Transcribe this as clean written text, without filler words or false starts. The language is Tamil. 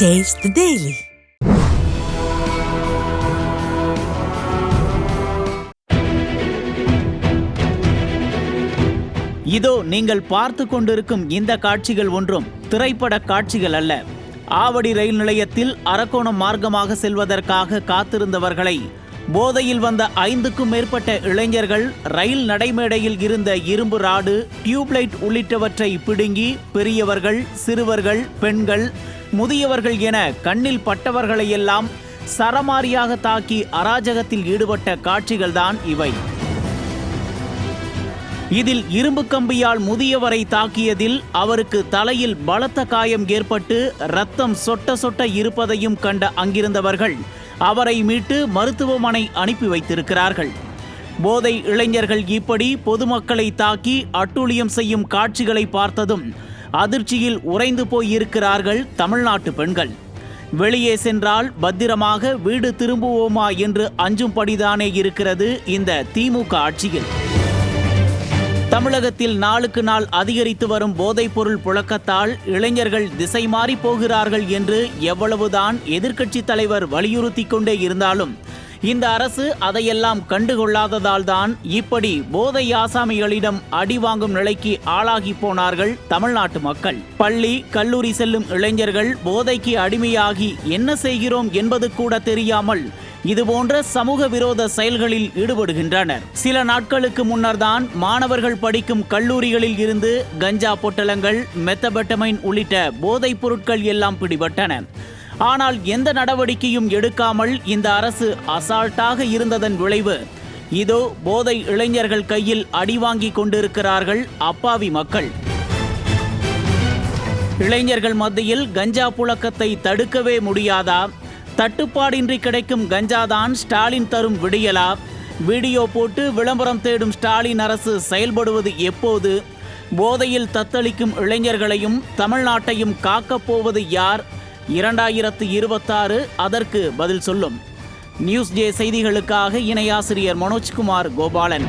Taste the Daily. இதோ நீங்கள் பார்த்து கொண்டிருக்கும் இந்த காட்சிகள் ஒன்றும் திரைப்பட காட்சிகள் அல்ல. ஆவடி ரயில் நிலையத்தில் அரக்கோணம் மார்க்கமாக செல்வதற்காக காத்திருந்தவர்களை போதையில் வந்த 5க்கும் மேற்பட்ட இளைஞர்கள் ரயில் நடைமேடையில் இருந்த இரும்பு ராடு, டியூப்லைட் உள்ளிட்டவற்றை பிடுங்கி பெரியவர்கள், சிறுவர்கள், பெண்கள், முதியவர்கள் என கண்ணில் பட்டவர்களையெல்லாம் சரமாரியாக தாக்கி அராஜகத்தில் ஈடுபட்ட காட்சிகள்தான் இவை. இதில் இரும்பு கம்பியால் முதியவரை தாக்கியதில் அவருக்கு தலையில் பலத்த காயம் ஏற்பட்டு ரத்தம் சொட்ட சொட்ட இருப்பதையும் கண்ட அங்கிருந்தவர்கள் அவரை மீட்டு மருத்துவமனை அனுப்பி வைத்திருக்கிறார்கள். போதை இளைஞர்கள் இப்படி பொதுமக்களை தாக்கி அட்டூழியம் செய்யும் காட்சிகளை பார்த்ததும் அதிர்ச்சியில் உறைந்து போயிருக்கிறார்கள் தமிழ்நாட்டு பெண்கள். வெளியே சென்றால் பத்திரமாக வீடு திரும்புவோமா என்று அஞ்சும்படிதானே இருக்கிறது இந்த திமுக ஆட்சியில். தமிழகத்தில் நாளுக்கு நாள் அதிகரித்து வரும் போதைப்பொருள் புழக்கத்தால் இளைஞர்கள் திசை மாறி போகிறார்கள் என்று எவ்வளவுதான் எதிர்க்கட்சி தலைவர் வலியுறுத்தி கொண்டே இருந்தாலும் இந்த அரசு அதையெல்லாம் கண்டுகொள்ளாததால் தான் இப்படி போதை ஆசாமிகளிடம் அடி வாங்கும் நிலைக்கு ஆளாகி போனார்கள் தமிழ்நாட்டு மக்கள். பள்ளி, கல்லூரி செல்லும் இளைஞர்கள் போதைக்கு அடிமையாகி என்ன செய்கிறோம் என்பது கூட தெரியாமல் இதுபோன்ற சமூக விரோத செயல்களில் ஈடுபடுகின்றனர். சில நாட்களுக்கு முன்னர் தான் மாணவர்கள் படிக்கும் கல்லூரிகளில் இருந்து கஞ்சா பொட்டலங்கள், மெத்தபெட்டமைன் உள்ளிட்ட போதைப் பொருட்கள் எல்லாம் பிடிபட்டன. ஆனால் எந்த நடவடிக்கையும் எடுக்காமல் இந்த அரசு அசால்ட்டாக இருந்ததன் விளைவு இதோ போதை இளைஞர்கள் கையில் அடி வாங்கி கொண்டிருக்கிறார்கள் அப்பாவி மக்கள். இளைஞர்கள் மத்தியில் கஞ்சா புழக்கத்தை தடுக்கவே முடியாதா? தட்டுப்பாடின்றி கிடைக்கும் கஞ்சாதான் ஸ்டாலின் தரும் விடியலா? வீடியோ போட்டு விளம்பரம் தேடும் ஸ்டாலின் அரசு செயல்படுவது எப்போது? போதையில் தத்தளிக்கும் இளைஞர்களையும் தமிழ்நாட்டையும் காக்கப் போவது யார்? 2026 அதற்கு பதில் சொல்லும். நியூஸ் ஜே செய்திகளுக்காக இணை ஆசிரியர் மனோஜ்குமார் கோபாலன்.